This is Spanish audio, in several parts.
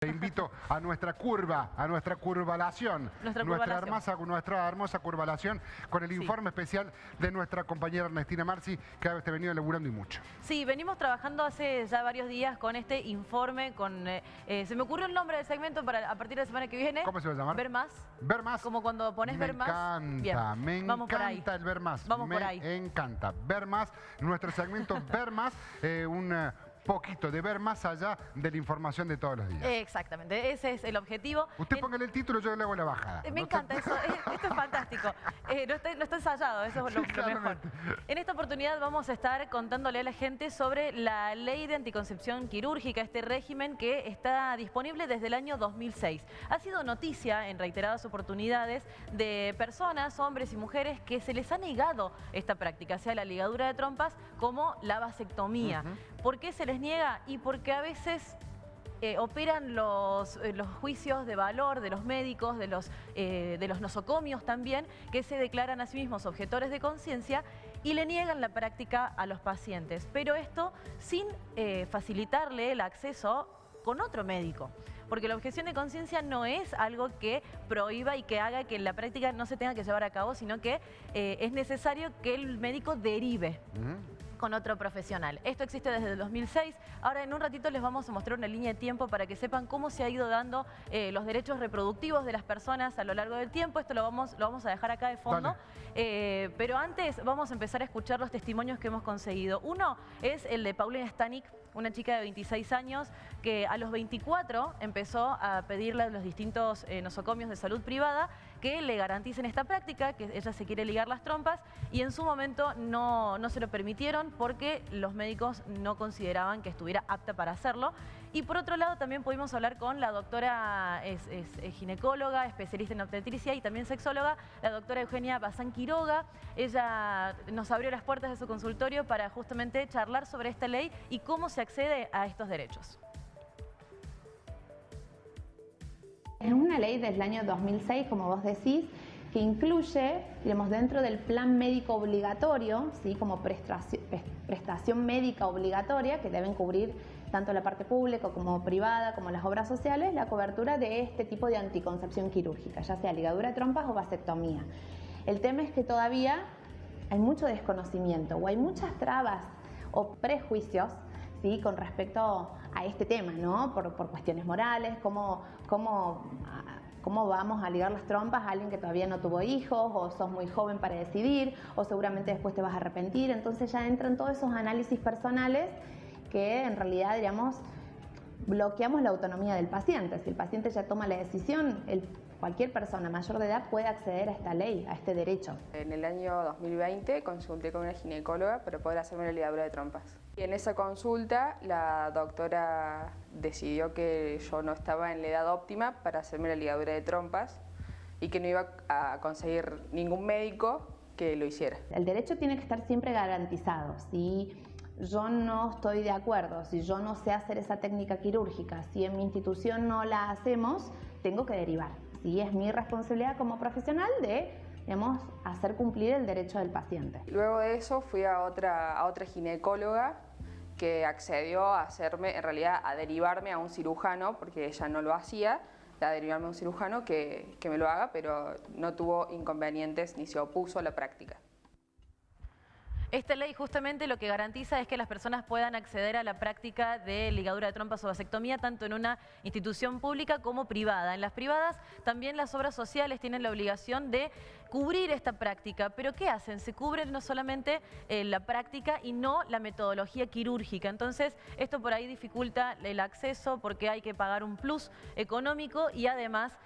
Te invito a nuestra curva, a nuestra curvalación, nuestra hermosa curvalación con el informe especial de nuestra compañera Ernestina Marzi, que ha venido laburando y mucho. Sí, venimos trabajando hace ya varios días con este informe, se me ocurrió el nombre del segmento para a partir de la semana que viene. ¿Cómo se va a llamar? Ver más. Ver más. Como cuando pones ver más. Me encanta el ver más. Vamos por ahí. Me encanta. Ver más, nuestro segmento Ver más, un poquito de ver más allá de la información de todos los días. Exactamente, ese es el objetivo. Usted póngale el título, yo le hago la bajada. Me encanta eso, esto es fantástico. No está ensayado, eso es lo mejor. En esta oportunidad vamos a estar contándole a la gente sobre la ley de anticoncepción quirúrgica, este régimen que está disponible desde el año 2006. Ha sido noticia en reiteradas oportunidades de personas, hombres y mujeres, que se les ha negado esta práctica, sea la ligadura de trompas como la vasectomía. ¿Por qué se les niega? Y porque a veces operan los juicios de valor de los médicos, de los nosocomios también, que se declaran a sí mismos objetores de conciencia y le niegan la práctica a los pacientes. Pero esto sin facilitarle el acceso con otro médico. Porque la objeción de conciencia no es algo que prohíba y que haga que la práctica no se tenga que llevar a cabo, sino que es necesario que el médico derive con otro profesional. Esto existe desde el 2006. Ahora en un ratito les vamos a mostrar una línea de tiempo para que sepan cómo se ha ido dando los derechos reproductivos de las personas a lo largo del tiempo. Esto lo vamos a dejar acá de fondo. Pero antes vamos a empezar a escuchar los testimonios que hemos conseguido. Uno es el de Paulina Stanik, una chica de 26 años que a los 24 empezó a pedirle a los distintos nosocomios de salud privada que le garanticen esta práctica, que ella se quiere ligar las trompas, y en su momento no se lo permitieron porque los médicos no consideraban que estuviera apta para hacerlo. Y por otro lado también pudimos hablar con la doctora, es ginecóloga, especialista en obstetricia y también sexóloga, la doctora Eugenia Bazán Quiroga. Ella nos abrió las puertas de su consultorio para justamente charlar sobre esta ley y cómo se accede a estos derechos. Es una ley del año 2006, como vos decís, que incluye, digamos, dentro del plan médico obligatorio, ¿sí?, como prestación médica obligatoria, que deben cubrir tanto la parte pública como privada, como las obras sociales, la cobertura de este tipo de anticoncepción quirúrgica, ya sea ligadura de trompas o vasectomía. El tema es que todavía hay mucho desconocimiento o hay muchas trabas o prejuicios, ¿sí?, con respecto a este tema, ¿no? Por cuestiones morales, cómo vamos a ligar las trompas a alguien que todavía no tuvo hijos, o sos muy joven para decidir, o seguramente después te vas a arrepentir. Entonces ya entran todos esos análisis personales que en realidad, digamos, bloqueamos la autonomía del paciente. Si el paciente ya toma la decisión, cualquier persona mayor de edad puede acceder a esta ley, a este derecho. En el año 2020 consulté con una ginecóloga para poder hacerme una ligadura de trompas. Y en esa consulta la doctora decidió que yo no estaba en la edad óptima para hacerme la ligadura de trompas y que no iba a conseguir ningún médico que lo hiciera. El derecho tiene que estar siempre garantizado. Si yo no estoy de acuerdo, si yo no sé hacer esa técnica quirúrgica, si en mi institución no la hacemos, tengo que derivar. Sí, es mi responsabilidad como profesional de, digamos, hacer cumplir el derecho del paciente. Luego de eso fui a otra ginecóloga que accedió a hacerme, en realidad a derivarme a un cirujano, porque ella no lo hacía, a derivarme a un cirujano que me lo haga, pero no tuvo inconvenientes ni se opuso a la práctica. Esta ley justamente lo que garantiza es que las personas puedan acceder a la práctica de ligadura de trompas o vasectomía tanto en una institución pública como privada. En las privadas también las obras sociales tienen la obligación de cubrir esta práctica. ¿Pero qué hacen? Se cubren no solamente la práctica y no la metodología quirúrgica. Entonces esto por ahí dificulta el acceso porque hay que pagar un plus económico y además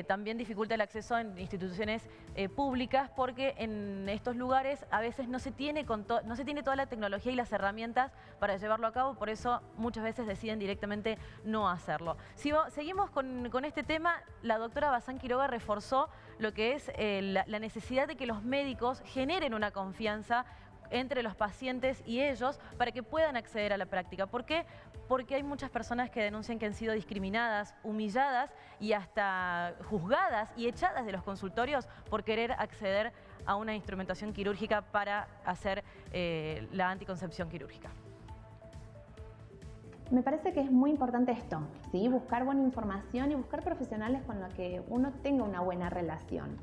también dificulta el acceso en instituciones públicas porque en estos lugares a veces no se tiene toda la tecnología y las herramientas para llevarlo a cabo, por eso muchas veces deciden directamente no hacerlo. Si seguimos con este tema, la doctora Bazán Quiroga reforzó lo que es la necesidad de que los médicos generen una confianza entre los pacientes y ellos para que puedan acceder a la práctica. ¿Por qué? Porque hay muchas personas que denuncian que han sido discriminadas, humilladas y hasta juzgadas y echadas de los consultorios por querer acceder a una instrumentación quirúrgica para hacer la anticoncepción quirúrgica. Me parece que es muy importante esto, ¿sí? Buscar buena información y buscar profesionales con los que uno tenga una buena relación.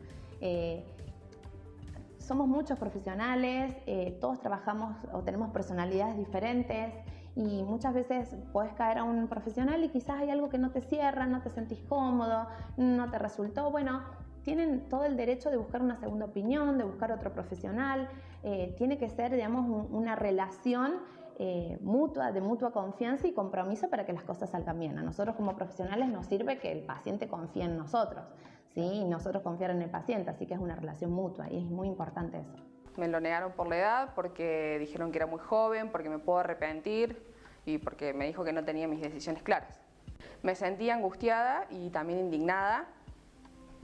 Somos muchos profesionales, todos trabajamos o tenemos personalidades diferentes y muchas veces podés caer a un profesional y quizás hay algo que no te cierra, no te sentís cómodo, no te resultó. Bueno, tienen todo el derecho de buscar una segunda opinión, de buscar otro profesional. Tiene que ser, digamos, una relación mutua, de mutua confianza y compromiso para que las cosas salgan bien. A nosotros como profesionales nos sirve que el paciente confíe en nosotros, ¿sí? Y nosotros confiar en el paciente, así que es una relación mutua y es muy importante eso. Me lo negaron por la edad, porque dijeron que era muy joven, porque me puedo arrepentir y porque me dijo que no tenía mis decisiones claras. Me sentí angustiada y también indignada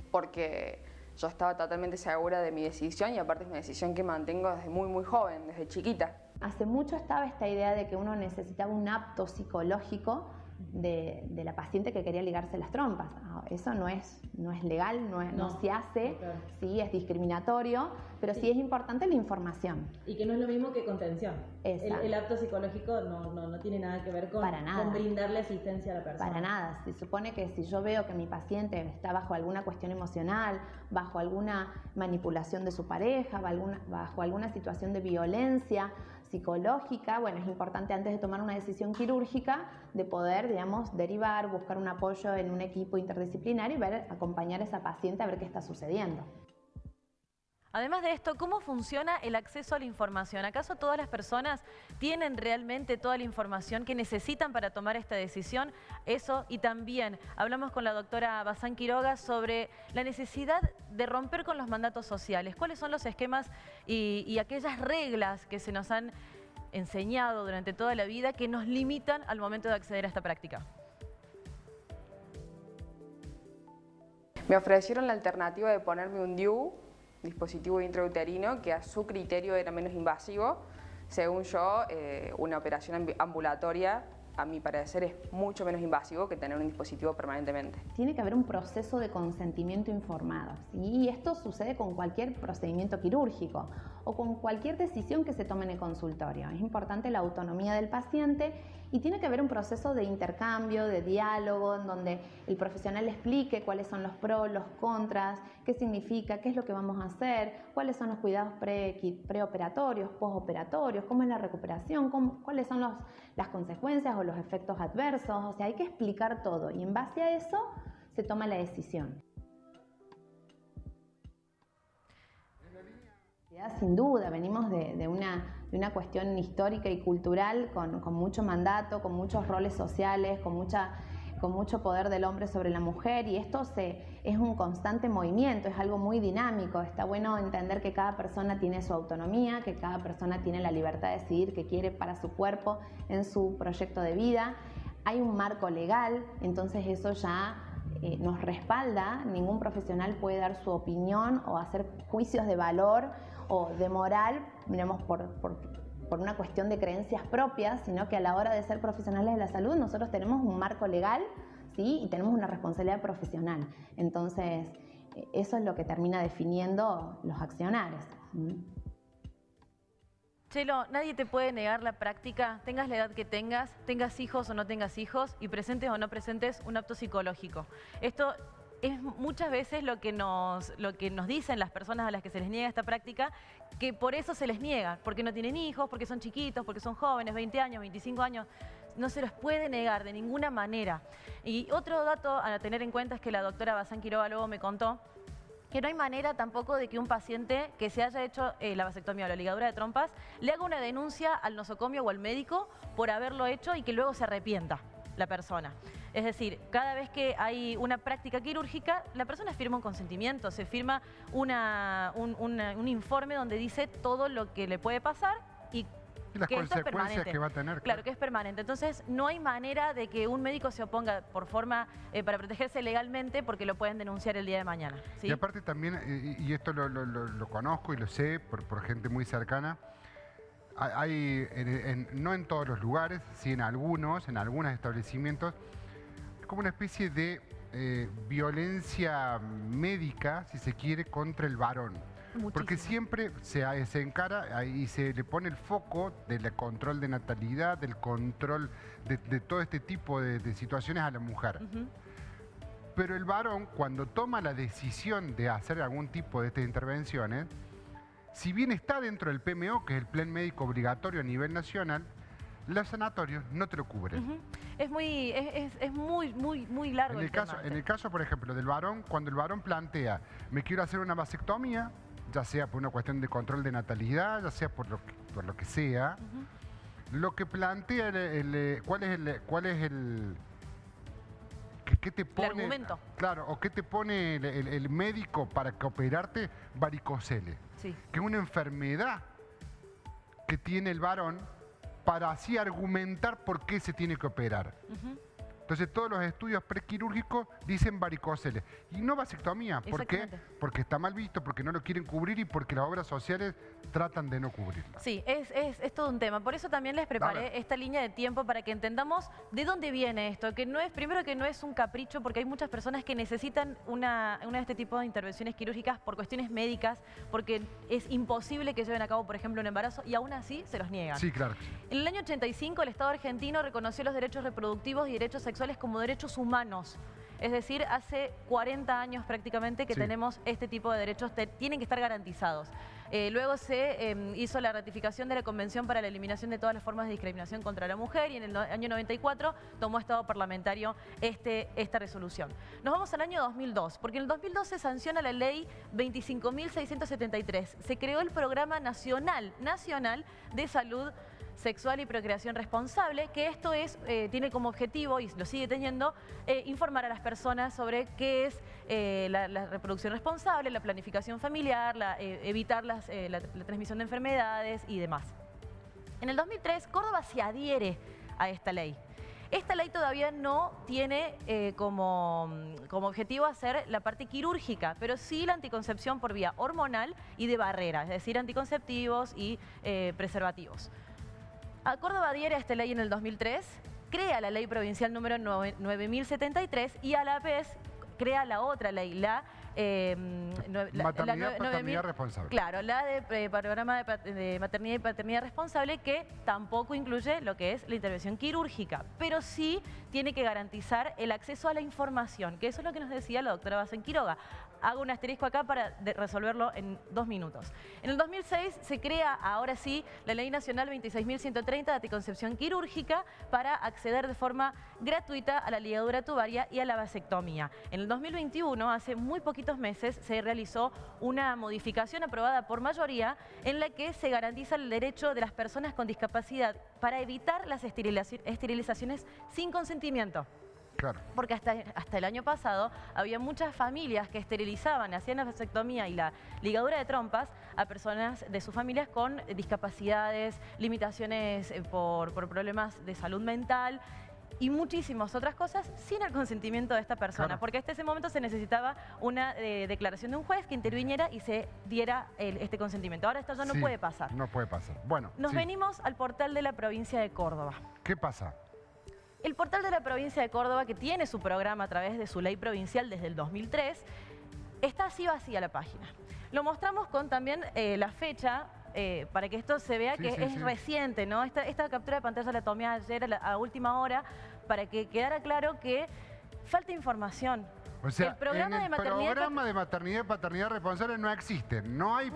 porque yo estaba totalmente segura de mi decisión y aparte es una decisión que mantengo desde muy joven, desde chiquita. Hace mucho estaba esta idea de que uno necesitaba un apto psicológico de la paciente que quería ligarse las trompas. Eso no es legal, no se hace, claro. Sí, es discriminatorio, pero sí es importante la información. Y que no es lo mismo que contención. El apto psicológico no tiene nada que ver con brindarle asistencia a la persona. Para nada. Se supone que si yo veo que mi paciente está bajo alguna cuestión emocional, bajo alguna manipulación de su pareja, bajo alguna situación de violencia psicológica, bueno, es importante antes de tomar una decisión quirúrgica de poder, digamos, derivar, buscar un apoyo en un equipo interdisciplinario y acompañar a esa paciente a ver qué está sucediendo. Además de esto, ¿cómo funciona el acceso a la información? ¿Acaso todas las personas tienen realmente toda la información que necesitan para tomar esta decisión? Eso, y también hablamos con la doctora Bazán Quiroga sobre la necesidad de romper con los mandatos sociales. ¿Cuáles son los esquemas y aquellas reglas que se nos han enseñado durante toda la vida que nos limitan al momento de acceder a esta práctica? Me ofrecieron la alternativa de ponerme un DIU, dispositivo intrauterino, que a su criterio era menos invasivo. Según yo, una operación ambulatoria, a mi parecer, es mucho menos invasivo que tener un dispositivo permanentemente. Tiene que haber un proceso de consentimiento informado, ¿sí? Y esto sucede con cualquier procedimiento quirúrgico o con cualquier decisión que se tome en el consultorio. Es importante la autonomía del paciente y tiene que haber un proceso de intercambio, de diálogo, en donde el profesional explique cuáles son los pros, los contras, qué significa, qué es lo que vamos a hacer, cuáles son los cuidados preoperatorios, postoperatorios, cómo es la recuperación, cuáles son las consecuencias o los efectos adversos. O sea, hay que explicar todo y en base a eso se toma la decisión. Sin duda, venimos de una cuestión histórica y cultural con mucho mandato, con muchos roles sociales, con mucho poder del hombre sobre la mujer, y esto es un constante movimiento, es algo muy dinámico. Está bueno entender que cada persona tiene su autonomía, que cada persona tiene la libertad de decidir qué quiere para su cuerpo en su proyecto de vida. Hay un marco legal, entonces eso ya nos respalda. Ningún profesional puede dar su opinión o hacer juicios de valor o de moral, digamos, por una cuestión de creencias propias, sino que a la hora de ser profesionales de la salud nosotros tenemos un marco legal, ¿sí? Y tenemos una responsabilidad profesional. Entonces, eso es lo que termina definiendo los accionarios. Chelo, nadie te puede negar la práctica, tengas la edad que tengas hijos o no tengas hijos y presentes o no presentes un apto psicológico. Esto es muchas veces lo que nos dicen las personas a las que se les niega esta práctica, que por eso se les niega, porque no tienen hijos, porque son chiquitos, porque son jóvenes, 20 años, 25 años. No se los puede negar de ninguna manera. Y otro dato a tener en cuenta es que la doctora Bazán Quiroga luego me contó que no hay manera tampoco de que un paciente que se haya hecho la vasectomía o la ligadura de trompas le haga una denuncia al nosocomio o al médico por haberlo hecho y que luego se arrepienta la persona. Es decir, cada vez que hay una práctica quirúrgica, la persona firma un consentimiento, se firma un informe donde dice todo lo que le puede pasar y las consecuencias que va a tener. Claro, que es permanente. Entonces, no hay manera de que un médico se oponga por forma para protegerse legalmente porque lo pueden denunciar el día de mañana, ¿sí? Y aparte también, y esto lo conozco y lo sé por gente muy cercana, hay, no en todos los lugares, sí en algunos establecimientos, como una especie de violencia médica, si se quiere, contra el varón. Porque siempre se encara y se le pone el foco del control de natalidad, del control de todo este tipo de situaciones a la mujer. Pero el varón, cuando toma la decisión de hacer algún tipo de estas intervenciones, si bien está dentro del PMO, que es el Plan Médico Obligatorio a nivel nacional, los sanatorios no te lo cubren. Es muy largo el tema. En el caso, por ejemplo, del varón, cuando el varón plantea, me quiero hacer una vasectomía, ya sea por una cuestión de control de natalidad, ya sea por lo que sea, lo que plantea, ¿cuál es el ¿qué te pone? El argumento. Claro, o qué te pone el médico para que operarte varicocele. Sí. Que es una enfermedad que tiene el varón para así argumentar por qué se tiene que operar. Entonces todos los estudios prequirúrgicos dicen varicocele y no vasectomía. ¿Por qué? Porque está mal visto, porque no lo quieren cubrir y porque las obras sociales tratan de no cubrirlo. Sí, es todo un tema. Por eso también les preparé esta línea de tiempo para que entendamos de dónde viene esto. Que no es, primero que no es un capricho, porque hay muchas personas que necesitan una de este tipo de intervenciones quirúrgicas por cuestiones médicas, porque es imposible que lleven a cabo, por ejemplo, un embarazo y aún así se los niegan. Sí, claro. En el año 85 el Estado argentino reconoció los derechos reproductivos y derechos sexuales como derechos humanos. Es decir, hace 40 años prácticamente que tenemos este tipo de derechos, tienen que estar garantizados. Luego se hizo la ratificación de la Convención para la Eliminación de todas las formas de discriminación contra la mujer y en el año 94 tomó Estado parlamentario esta resolución. Nos vamos al año 2002, porque en el 2002 se sanciona la ley 25.673. Se creó el Programa Nacional de Salud Sexual y Procreación Responsable, que esto tiene como objetivo, y lo sigue teniendo, informar a las personas sobre qué es la reproducción responsable, la planificación familiar, evitar la transmisión de enfermedades y demás. En el 2003, Córdoba se adhiere a esta ley. Esta ley todavía no tiene como objetivo hacer la parte quirúrgica, pero sí la anticoncepción por vía hormonal y de barrera, es decir, anticonceptivos y preservativos. Córdoba adhiere a esta ley en el 2003, crea la ley provincial número 9073 y a la vez crea la otra ley, Maternidad responsable. Claro, la de programa de maternidad y paternidad responsable, que tampoco incluye lo que es la intervención quirúrgica, pero sí tiene que garantizar el acceso a la información, que eso es lo que nos decía la doctora Basen Quiroga. Hago un asterisco acá para resolverlo en 2 minutos. En el 2006 se crea, ahora sí, la Ley Nacional 26.130 de anticoncepción quirúrgica para acceder de forma gratuita a la ligadura tubaria y a la vasectomía. En el 2021, hace muy poquitos meses, se realizó una modificación aprobada por mayoría en la que se garantiza el derecho de las personas con discapacidad para evitar las esterilizaciones sin consentimiento. Claro. Porque hasta el año pasado había muchas familias que esterilizaban, hacían la vasectomía y la ligadura de trompas a personas de sus familias con discapacidades, limitaciones por problemas de salud mental y muchísimas otras cosas sin el consentimiento de esta persona. Claro. Porque hasta ese momento se necesitaba una declaración de un juez que interviniera y se diera este consentimiento. Ahora esto ya no puede pasar. No puede pasar. Bueno, nos venimos al portal de la provincia de Córdoba. ¿Qué pasa? El portal de la provincia de Córdoba, que tiene su programa a través de su ley provincial desde el 2003, está así vacía la página. Lo mostramos con también la fecha, para que esto se vea que es reciente, ¿no? Esta captura de pantalla la tomé ayer a última hora para que quedara claro que falta información. O sea, el programa de maternidad y paternidad responsable no existe. No hay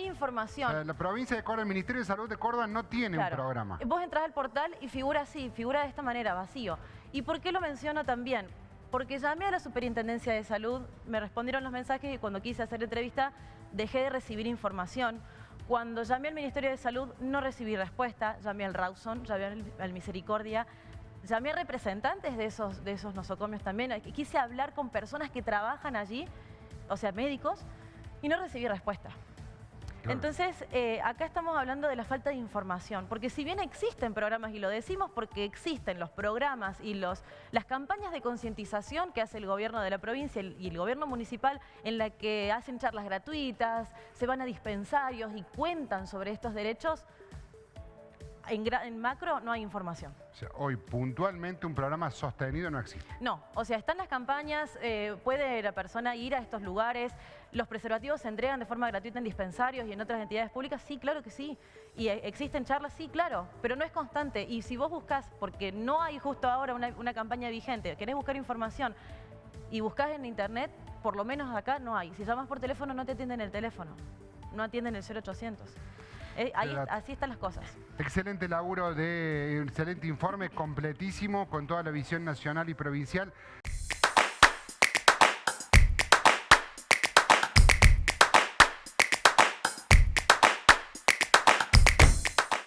información. O sea, la provincia de Córdoba, el Ministerio de Salud de Córdoba no tiene un programa. Vos entrás al portal y figura así, figura de esta manera, vacío. ¿Y por qué lo menciono también? Porque llamé a la Superintendencia de Salud, me respondieron los mensajes y cuando quise hacer entrevista dejé de recibir información. Cuando llamé al Ministerio de Salud no recibí respuesta, llamé al Rawson, llamé al Misericordia. Llamé a representantes de esos nosocomios también. Quise hablar con personas que trabajan allí, o sea, médicos, y no recibí respuesta. Claro. Entonces, acá estamos hablando de la falta de información, porque si bien existen programas, y lo decimos porque existen los programas y las campañas de concientización que hace el gobierno de la provincia y el gobierno municipal, en la que hacen charlas gratuitas, se van a dispensarios y cuentan sobre estos derechos, en macro no hay información. O sea, hoy puntualmente un programa sostenido no existe. No, o sea, están las campañas, puede la persona ir a estos lugares, los preservativos se entregan de forma gratuita en dispensarios y en otras entidades públicas, sí, claro que sí. Y existen charlas, sí, claro, pero no es constante. Y si vos buscás, porque no hay justo ahora una campaña vigente, querés buscar información y buscás en internet, por lo menos acá no hay. Si llamas por teléfono no te atienden el teléfono, no atienden el 0800. Así están las cosas. Excelente laburo, excelente informe, completísimo, con toda la visión nacional y provincial.